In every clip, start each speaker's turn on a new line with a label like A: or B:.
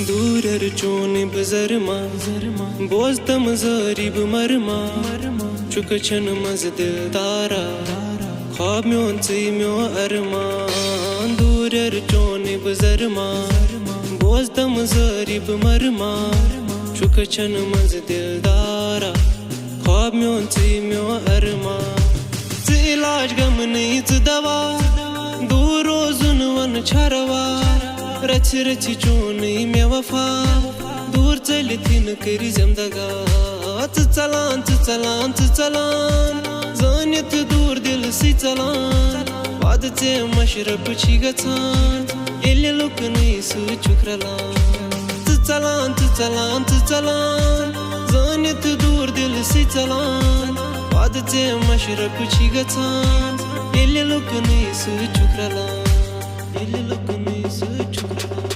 A: दूरर चोन बजरमा बोजतम जरीब मरमा चुकचन मज दिल तारा ख्वाब म्योन सी म्यो अरमान दूरर चोन बजरमा बोजतम जरीब मरमा चुकचन मज दिल तारा ख्वाब म्योन सी म्यो अरमान इलाज गम नहीं दवा दूर रोजुन वन छरवा रच रच चोनी में वफा दूर चली थी न करी जमदगा चलान चलान चलान जानित दूर दिल सी चलान वाद चे मशरब छी गचान एले लोक नहीं सु चुकरलान चलान चलान चलान जानित दूर दिल सी चलान वाद चे मशरब छी गचान एले लोक नहीं सु चुकरलान एले लोक नहीं सु चुकरलान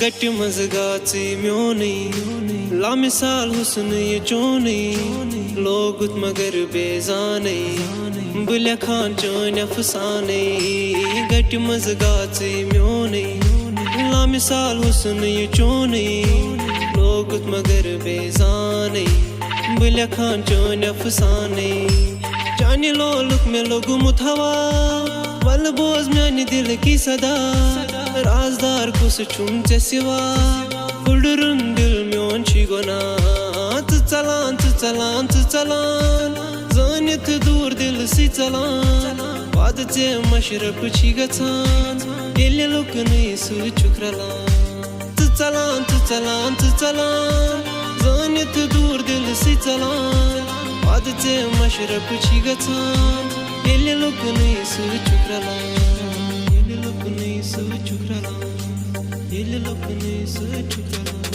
A: गट मजगाची म्योनी ला मिसाल हुस्न ये चोनी लोगुत मगर बेजाने बुल्या खान चोन अफसाने गट मजगाची म्योनी ला मिसाल हुस्न ये चोनी लोगुत मगर बेजाने बुल्या खान चोन अफसाने जानी लोलुक में लोगु मुथवा वल बोझ म्यानी दिल की सदा राजदार कुछ छुमचे सिवा कुडरुन दिल म्योन छिगोना चलान चलान चलान जानित दूर दिल सी चलान वाद चे मशरब छी गचान एले लोक नहीं सु चुकरलान चलान चलान चलान जानित दूर दिल सी चलान वाद चे मशरब छी गचान एले लोक नहीं सु चुकरलान एले लोक नहीं सु चुकरलान एले लोक नहीं सु चुकरलान